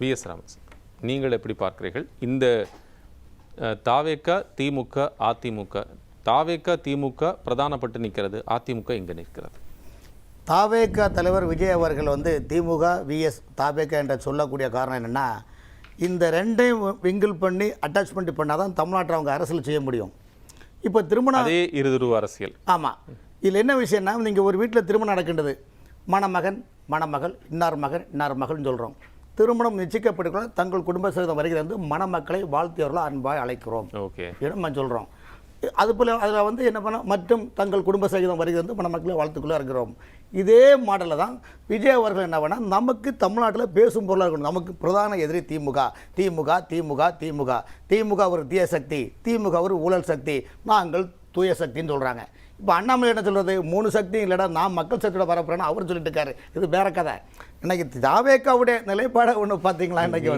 வி.எஸ். ராமன், நீங்கள் எப்படி பார்க்கிறீர்கள் இந்த தாவேக திமுக அதிமுக? தாவேக திமுக பிரதானப்பட்டு நிற்கிறது, அதிமுக எங்கே நிற்கிறது? தாவேக தலைவர் விஜய் அவர்கள் திமுக விஎஸ் தாவேக என்ற சொல்லக்கூடிய காரணம் என்னென்னா, இந்த ரெண்டையும் விங்கிள் பண்ணி அட்டாச்மெண்ட் பண்ணால் தான் தமிழ்நாட்டில் அவங்க அரசியல் செய்ய முடியும். இப்போ திருமணம் அதே இருதுருவ அரசியல். ஆமாம். இதில் என்ன விஷயம்னா, நீங்கள் ஒரு வீட்டில் திருமணம் நடக்கின்றது, மணமகன் மணமகள் இன்னார் மகன் இன்னார் மகள்னு சொல்கிறோம். திருமணம் நிச்சயிக்கப்பட்டுள்ள தங்கள் குடும்ப சகிதம் வருகிறது மணமக்களை வாழ்த்தியவர்களோ அன்பாய் அழைக்கிறோம். ஓகே, நம்ம சொல்கிறோம். அதுபோல் அதில் என்ன பண்ண மற்றும் தங்கள் குடும்ப சகிதம் வருகிறது மணமக்களை வாழ்த்துக்குள்ளே இருக்கிறோம். இதே மாடலில் தான் விஜய் அவர்கள் என்ன பண்ணால், நமக்கு தமிழ்நாட்டில் பேசும் பொருளாக இருக்கணும். நமக்கு பிரதான எதிரி திமுக திமுக திமுக திமுக திமுக ஒரு தீய சக்தி, திமுக ஒரு ஊழல் சக்தி, நாங்கள் தூய சக்தின்னு சொல்கிறாங்க. இப்போ அண்ணாமலை என்ன சொல்கிறது, 3 சக்தி இல்லைடா நான் மக்கள் சக்தியோட வரப்போறேன்னு அவர் சொல்லிட்டு இருக்காரு. இது வேற கதை. இன்னைக்கு தாவேக்காவுடைய நிலைப்பாடை ஒன்று பார்த்தீங்களா? இன்னைக்கு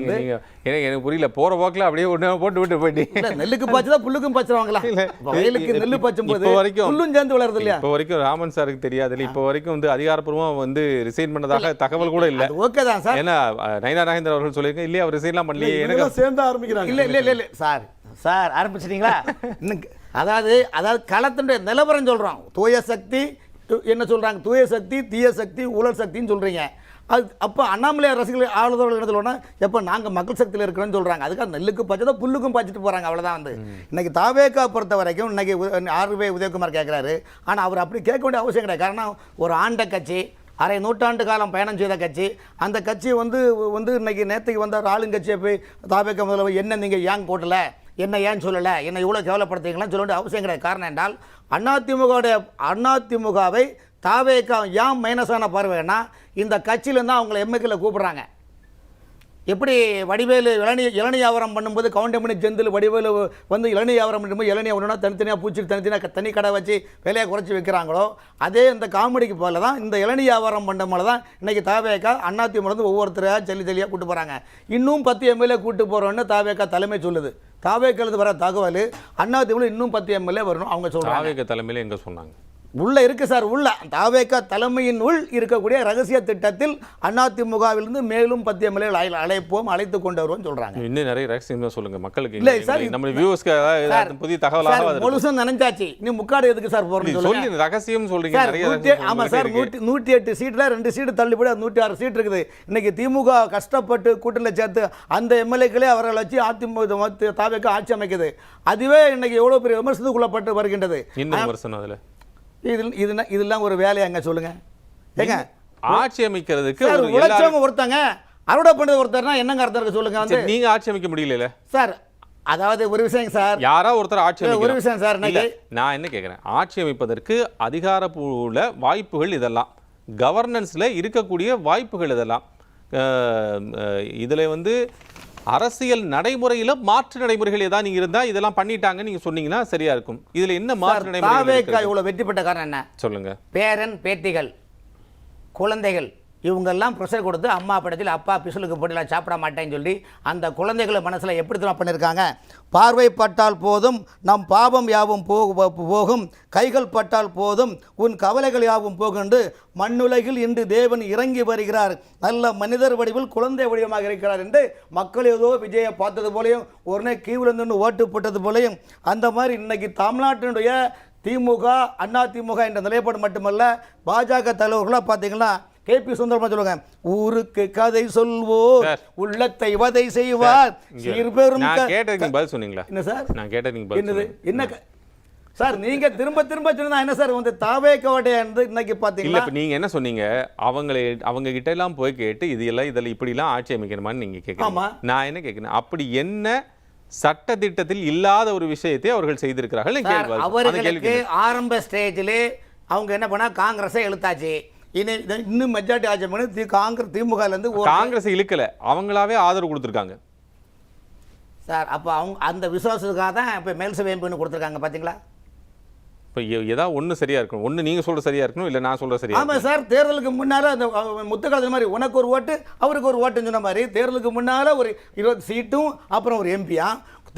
எனக்கு புரியல, போகிற போக்கில் அப்படியே ஒன்று போட்டு விட்டு போயிட்டு நெல்லுக்கு பாய்ச்சதா புல்லுக்கும் பாய்ச்சுவாங்களா? வயலுக்கு நெல்லு பாய்ச்சும் போது வரைக்கும் புல்லும் சேர்ந்து வளருது இல்லையா? இப்போ வரைக்கும் ராமன் சாருக்கு தெரியாது, இப்போ வரைக்கும் அதிகாரப்பூர்வமாக ரிசைன் பண்ணதாக தகவல் கூட இல்லை. ஓகே தான் சார். ஏன்னா நயனா நாகேந்திரன் அவர்கள் சொல்லியிருக்கேன், இல்லையா அவர் ரிசைன்லாம் பண்ணலையே, எனக்கு சேர்ந்து ஆரம்பிக்கிறாங்க. இல்லை இல்லை இல்லை சார் ஆரம்பிச்சிட்டீங்களா? அதாவது களத்தினுடைய நிலவரம் சொல்கிறோம். தூய சக்தி என்ன சொல்கிறாங்க, தூய சக்தி தீய சக்தி ஊழல் சக்தின்னு சொல்கிறீங்க. அது அப்போ அண்ணாமலை ரசிகர்கள் ஆளுநர்கள் என்ன சொல்லுவோன்னா, எப்போ நாங்கள் மக்கள் சக்தியில் இருக்கிறோன்னு சொல்கிறாங்க. அதுக்காக நெல்லுக்கு பாய்ச்சதோ புல்லுக்கும் பாய்ச்சிட்டு போகிறாங்க, அவ்வளோதான். இன்றைக்கி தாவேக்கா பொறுத்த வரைக்கும் இன்றைக்கி ஆர்வே உதயகுமார் கேட்குறாரு. ஆனால் அவர் அப்படி கேட்க வேண்டிய அவசியம் கிடையாது. காரணம், ஒரு ஆண்ட கட்சி, அரை நூற்றாண்டு காலம் பயணம் செய்த கட்சி, அந்த கட்சி இன்றைக்கி நேற்றுக்கு வந்த ஒரு ஆளுங்கட்சியை போய் தாவேக்கா முதல்ல என்ன நீங்கள் ஏன் போட்டலை, என்ன ஏன் சொல்லலை, என்னை இவ்வளோ கேவலப்படுத்துறீங்களான்னு சொல்ல வேண்டிய அவசியம் கிடையாது. காரணம் என்றால் அதிமுகவை தாவேக்கா ஏன் மைனஸான பார்வைன்னா, இந்த கட்சியிலேருந்து தான் அவங்களை எம்எல்ஏல கூப்பிட்றாங்க. எப்படி வடிவேலு இளநீ வியாபாரம் பண்ணும்போது கவுண்டமணி செந்தில் வடிவேலு இளநீ வியாபாரம் பண்ணும்போது இளநீ ஒன்றுனா தனித்தனியாக பூச்சிட்டு தனித்தனியாக தனி கடை வச்சு விலையை குறைச்சி வைக்கிறாங்களோ, அதே இந்த காமெடிக்கு போல தான் இந்த இளநீ வியாபாரம் பண்ண போல தான் இன்றைக்கி தாவேக்கா அதிமுக ஒவ்வொருத்தரையாக செல்லியாக கூட்டு போகிறாங்க. இன்னும் 10 எம்எல்ஏ கூட்டு போகிறோன்னு தாவேக்கா தலைமை சொல்லுது. தாவேக்காலது வர தகவல் அதிமுக இன்னும் 10 எம்எல்ஏ வரணும் அவங்க சொல்கிறாங்க. தாவேக்கா தலைமையில் எங்கே சொன்னாங்க? உள்ள இருக்குது சார். உள்ள தாவேக்கா தலைமையின் உள் இருக்கக்கூடிய ரகசிய திட்டத்தில் அதிமுகவிலிருந்து மேலும் 10 எம்எல்ஏ அழைத்து கொண்டு வருவோம் சொல்றாங்க. இன்னும் நிறைய ரகசியம் சொல்லுங்க மக்களுக்கு. இல்லை சார், நம்ம வியூவர்ஸ்க்கு புதிய தகவலாக முழுசும் நினைச்சாச்சு. நீ முக்காடு எதுக்கு சார் போறீங்க சொல்லுங்க, ரகசியம் சொல்றீங்க நிறைய. ஆமா சார், 108 சீட்ல 2 சீட்டு தள்ளிப்படி 106 சீட் இருக்குது. இன்னைக்கு திமுக கஷ்டப்பட்டு கூட்டணியில் சேர்த்து அந்த எம்எல்ஏக்களே அவர்களை வச்சு அதிமுக தாவேக்கா ஆட்சி அமைக்குது. அதுவே இன்னைக்கு எவ்வளவு பெரிய விமர்சனத்துக்குள்ளப்பட்டு வருகின்றது. இந்த விமர்சனம் அதில் இதெல்லாம் ஒரு வேலையா எங்க சொல்லுங்க? ஏங்க ஆட்சி அமைக்கிறதுக்கு உழைச்சவங்க ஒருத்தங்க அறுவடை பண்றது ஒருத்தர்னா என்னங்க அர்த்தம் இருக்கு சொல்லுங்க? நீங்க ஆட்சி அமைக்க முடியல சார். அதாவது ஒரு விஷயம் சார், யாரா ஒருத்தர் ஆட்சி ஒரு விஷயம் சார், நான் என்ன கேட்கிறேன், ஆட்சி அமைப்பதற்கு அதிகாரப்பூர்வ வாய்ப்புகள் இதெல்லாம், கவர்னன்ஸ்ல இருக்கக்கூடிய வாய்ப்புகள் இதெல்லாம், இதுல அரசியல் நடைமுறையில் மாற்று நடைமுறைகள் ஏதாவது நீங்க இருந்தா இதெல்லாம் பண்ணிட்டாங்க நீங்க சொன்னீங்கன்னா சரியா இருக்கும். இதுல என்ன மாற்று நடைமுறை? இவ்வளவு வெற்றி பெற்ற காரணம் என்ன சொல்லுங்க. பேரன் பேத்திகள் குழந்தைகள் இவங்கெல்லாம் ப்ரெஷர் கொடுத்து அம்மா படத்தில் அப்பா பிசுலுக்கு போட்டிலாம் சாப்பிட மாட்டேன்னு சொல்லி அந்த குழந்தைகளை மனசில் எப்படி தான் பண்ணியிருக்காங்க. பார்வைப்பட்டால் போதும் நம் பாவம் யாவும் போகும், கைகள் பட்டால் போதும் உன் கவலைகள் யாவும் போகுண்டு மண்ணுலகில் இன்று தேவன் இறங்கி வருகிறார், நல்ல மனிதர் வடிவில் குழந்தை வடிவமாக இருக்கிறார் என்று மக்கள் ஏதோ விஜயை பார்த்தது போலையும் உடனே கீவிலிருந்து ஓட்டு போட்டது போலையும் அந்த மாதிரி இன்னைக்கு தமிழ்நாட்டினுடைய திமுக அதிமுக என்ற நிலைப்பாடு மட்டுமல்ல, பாஜக தலைவர்களாக பார்த்தீங்கன்னா கேபி சுந்தரமா சொல்லுவாங்க, ஊருக்கு கதை சொல்வோர் உள்ளத்தை வதை செய்வார் சீர்பெரும். பதில் சொன்னீங்களா? என்ன சார் நான் கேட்டது என்னது என்ன சார்? நீங்க திரும்ப சொன்னா என்ன சார் தாவேக்காவுடைய இன்னைக்கு பாத்தீங்களா? நீங்க என்ன சொன்னீங்க, அவங்க கிட்ட எல்லாம் போய் கேட்டு இதெல்லாம் இப்படி எல்லாம் ஆட்சி அமைக்கணுமான்னு நீங்க கேட்கலாம். நான் என்ன கேட்கிறேன், அப்படி என்ன சட்ட திட்டத்தில் இல்லாத ஒரு விஷயத்தை அவர்கள் செய்திருக்கிறார்கள்? அவர்களுக்கு ஆரம்ப ஸ்டேஜிலே அவங்க என்ன பண்ணா காங்கிரஸை இழுத்தாச்சு. இன்னும் மெஜாரிட்டி ஆட்சி பண்ணி திமுக காங்கிரஸ் இழுக்கல, அவங்களாவே ஆதரவு கொடுத்துருக்காங்க சார். அப்போ அவங்க அந்த விசுவாசத்துக்காக தான் இப்போ மேல் சபை எம்பி கொடுத்துருக்காங்க பார்த்தீங்களா? இப்போ ஏதாவது ஒன்று சரியா இருக்கணும், ஒன்று நீங்கள் சொல்கிற சரியா இருக்கணும், இல்லை நான் சொல்கிற சரியா. ஆமாம் சார், தேர்தலுக்கு முன்னால் அந்த முத்துக்காலத்து மாதிரி உனக்கு ஒரு ஓட்டு அவருக்கு ஒரு ஓட்டுன்னு சொன்ன மாதிரி தேர்தலுக்கு முன்னால் ஒரு 20 சீட்டும் அப்புறம் ஒரு எம்பியா,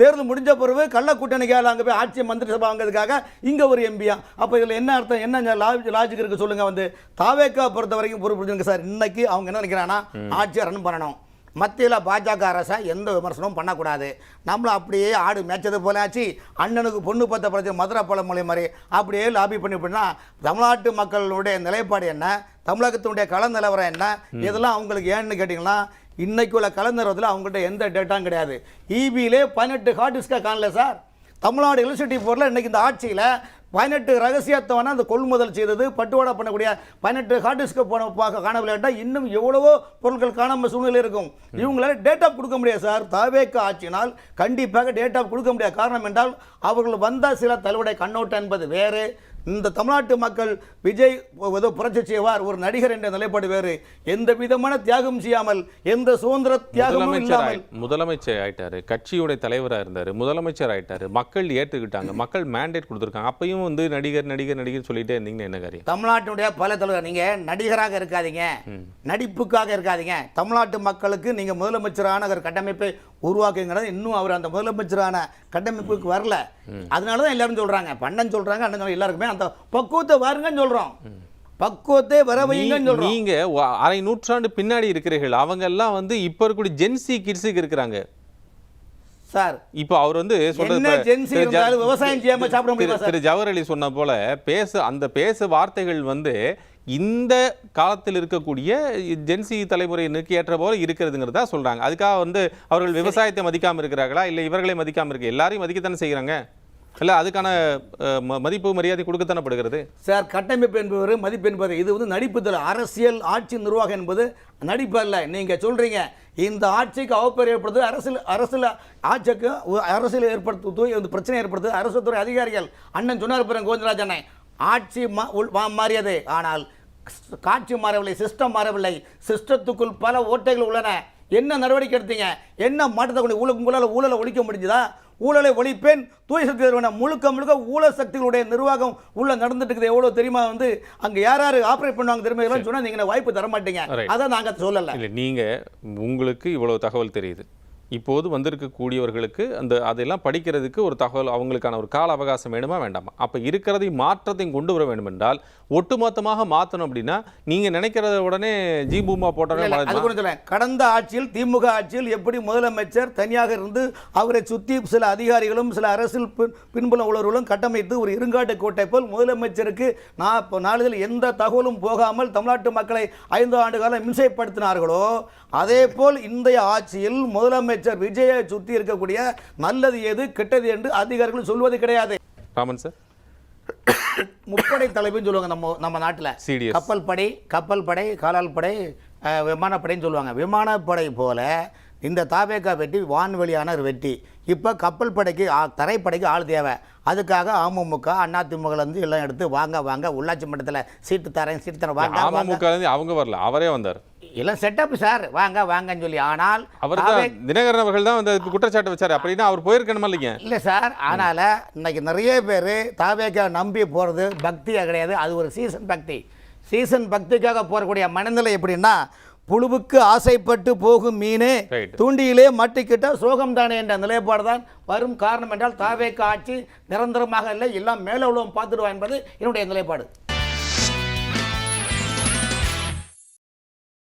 தேர்தல் முடிஞ்ச பிறகு கள்ள கூட்டணிக்கால அங்கே போய் ஆட்சி மந்திரி சபை வாங்கிறதுக்காக இங்கே ஒரு எம்பியா. அப்போ இதில் என்ன அர்த்தம், என்ன லாஜிக் இருக்குது சொல்லுங்கள்? தாவேக்கா பொறுத்த வரைக்கும் பொறுப்பு சார். இன்னைக்கு அவங்க என்ன நினைக்கிறாங்கன்னா, ஆட்சியை ரன் பண்ணணும், மத்தியில் பாஜக அரசை எந்த விமர்சனமும் பண்ணக்கூடாது. நம்மளும் அப்படியே ஆடு மேய்ச்சது போல ஆச்சு. அண்ணனுக்கு பொண்ணு பத்த பிரச்சனை மதுரை பழமொழி மாதிரி அப்படியே லாபி பண்ணி அப்படின்னா தமிழ்நாட்டு மக்களுடைய நிலைப்பாடு என்ன, தமிழகத்தினுடைய கள நிலவரம் என்ன, இதெல்லாம் அவங்களுக்கு ஏன்னு கேட்டிங்கன்னா இன்னைக்கு உள்ள கள நிலவரத்தில் அவங்ககிட்ட எந்த டேட்டாவும் கிடையாது. இபியிலே 18 ஹார்ட் டிஸ்கை காணல சார். தமிழ்நாடு எலக்ட்ரிசிட்டி போர்டில் இன்றைக்கி இந்த ஆட்சியில் 18 ரகசியத்தவன அந்த கொள்முதல் செய்தது பட்டுவாடா பண்ணக்கூடிய 18 ஹார்ட் டிஸ்கை காணவில்லை. இன்னும் எவ்வளவோ பொருட்கள் காணாமல் சூழ்நிலை இருக்கும். இவங்களால டேட்டா கொடுக்க முடியாது சார். தாவேக்கு ஆட்சினால் கண்டிப்பாக டேட்டா கொடுக்க முடியாது. காரணம் என்றால் அவர்கள் வந்த சில தலைவருடைய கண்ணோட்டம் என்பது வேறு. இந்த தமிழ்நாட்டு மக்கள் விஜய் ஏதோ புரட்சி செய்வார், ஒரு நடிகர் என்ற நிலைப்பாடு வேறு. எந்த விதமான தியாகம் செய்யாமல், எந்த சுதந்திர தியாகமும் இல்லாமல் முதலமைச்சர் ஆயிட்டாரு, கட்சியுடைய தலைவராக இருந்தாரு, முதலமைச்சர் ஆயிட்டாரு, மக்கள் ஏற்றுக்கிட்டாங்க, மக்கள் மேண்டேட் கொடுத்துருக்காங்க. அப்பயும் வந்து நடிகர் நடிகர் நடிகர் சொல்லிட்டே இருந்தீங்கன்னா என்ன காரியம்? தமிழ்நாட்டினுடைய பல தலைவர் நீங்க நடிகராக இருக்காதீங்க, நடிப்புக்காக இருக்காதீங்க. தமிழ்நாட்டு மக்களுக்கு நீங்க முதலமைச்சரான ஒரு கட்டமைப்பை உருவாக்குங்கிறது இன்னும் அவர் அந்த முதலமைச்சரான கட்டமைப்புக்கு வரல. அதனாலதான் எல்லாரும் சொல்றாங்க, பண்ணன்னு சொல்றாங்க, அண்ணன் எல்லாருக்குமே அந்த பக்குவத்தை வாருங்கன்னு சொல்றோம். பக்குவத்தை வர வைங்கன்னு சொல்றோம். நீங்க அரை நூற்றாண்டு பின்னாடி இருக்கிறீர்கள். அவங்க எல்லாம் வந்து இப்ப இருக்கக்கூடிய ஜென்சி கிட்ஸுக்கு இருக்கிறாங்க சார். இப்போ அவர் வந்து விவசாயம் செய்யாம சாப்பிட முடியும். திரு ஜவஹர் அலி சொன்ன போல பேச வார்த்தைகள் வந்து இந்த காலத்தில் இருக்கக்கூடிய ஜென்சி தலைமுறையினருக்கு ஏற்ற போல இருக்கிறதுங்கிறதா சொல்றாங்க. அதுக்காக வந்து அவர்கள் விவசாயத்தை மதிக்காம இருக்கிறார்களா, இல்லை இவர்களை மதிக்காம இருக்கு? எல்லாரையும் மதிக்கத்தானே செய்கிறாங்க. இல்லை, அதுக்கான மதிப்பு மரியாதை கொடுக்கத்தானே படுகிறது சார். கட்டமைப்பு என்பது மதிப்பு என்பது இது வந்து நடிப்பு. அரசியல் ஆட்சி நிர்வாகம் என்பது நடிப்பு அல்ல. நீங்கள் சொல்கிறீங்க இந்த ஆட்சிக்கு அவப்பெயர் ஏற்படுது, அரசியல் ஆட்சிக்கு அரசியல் ஏற்படுத்து பிரச்சனை ஏற்படுத்து அரசு துறை அதிகாரிகள். அண்ணன் சொன்னார் பிறகு கோவிந்தராஜ் ஆட்சி மாறியது, ஆனால் காட்சி மாறவில்லை, சிஸ்டம் மாறவில்லை. சிஸ்டத்துக்குள் பல ஓட்டைகள் உள்ளன. என்ன நடவடிக்கை எடுத்தீங்க? என்ன மாற்றத்தை கொண்டு உங்களால் ஊழலை ஒழிக்க முடிஞ்சுதா? ஊழலை ஒழிப்பேன், தூய சக்தி முழுக்க முழுக்க ஊழல் சக்திகளுடைய நிர்வாகம் உள்ள நடந்துட்டு இருக்குது. எவ்வளோ தெரியுமா? வந்து அங்கே யார் யார் ஆப்ரேட் பண்ணுவாங்க தெரியுமா சொன்னால் நீங்கள் வாய்ப்பு தர மாட்டீங்க. அதான் நாங்கள் சொல்லலை. இல்லை, நீங்கள் உங்களுக்கு இவ்வளோ தகவல் தெரியுது. இப்போது வந்திருக்கக்கூடியவர்களுக்கு அதெல்லாம் படிக்கிறதுக்கு ஒரு தகவல், அவங்களுக்கான ஒரு கால அவகாசம் வேணுமா வேண்டாமா? அப்போ இருக்கிறதையும் மாற்றத்தையும் கொண்டு வர வேண்டும் என்றால் ஒட்டுமொத்தமாக மாற்றணும். அப்படின்னா நீங்கள் நினைக்கிறத உடனே ஜீபூமா போட்டாலே. கடந்த ஆட்சியில் திமுக ஆட்சியில் எப்படி முதலமைச்சர் தனியாக இருந்து அவரை சுற்றி சில அதிகாரிகளும் சில அரசியல் பின்புலம் உள்ளவர்களும் கட்டமைத்து ஒரு இருங்காட்டு கோட்டை போல் முதலமைச்சருக்கு நாளில் எந்த தகவலும் போகாமல் தமிழ்நாட்டு மக்களை 5 ஆண்டு காலம் மின்சைப்படுத்தினார்களோ, அதே போல் இன்றைய ஆட்சியில் முதலமைச்சர் விஜயை சுற்றி இருக்கக்கூடிய நல்லது எது கெட்டது என்று அதிகாரிகள் சொல்வது கிடையாது. ராமன் சார், முப்படை தலைமைன்னு சொல்லுவாங்க நம்ம நாட்டில். கப்பல் படை, காலால் படை, விமானப்படைன்னு சொல்லுவாங்க. விமானப்படை போல இந்த தாவேகா வெட்டி வான்வெளியான ஒரு வெட்டி. இப்போ கப்பல் படைக்கு தரைப்படைக்கு ஆள் தேவை. அதுக்காக அமமுக அதிமுகலேருந்து எல்லாம் எடுத்து வாங்க உள்ளாட்சி மன்றத்தில் சீட்டு தரேன் வாங்க. அமமுகலேருந்து அவங்க வரல, அவரே வந்தார். எல்லாம் செட்டப் சார், வாங்கன்னு சொல்லி. ஆனால் அவர் தினகரன் அவர்கள் தான் வந்து குற்றச்சாட்டு வச்சார். அப்படின்னா அவர் போயிருக்கணுமா இல்லைங்க? இல்லை சார். அதனால் இன்னைக்கு நிறைய பேர் தாவேகா நம்பி போகிறது பக்தியாக கிடையாது, அது ஒரு சீசன் பக்தி. சீசன் பக்திக்காக போகக்கூடிய மனநிலை எப்படின்னா, புழுவுக்கு ஆசைப்பட்டு போகும் மீனே தூண்டியிலே மாட்டிக்கிட்ட சோகம் தானே என்ற நிலைப்பாடு தான் வரும். காரணம் என்றால் தாவேகா ஆட்சி நிரந்தரமாக இல்லை, எல்லாம் மேலே உள்ளவன் பார்த்துடுவா என்பது என்னுடைய நிலைப்பாடு.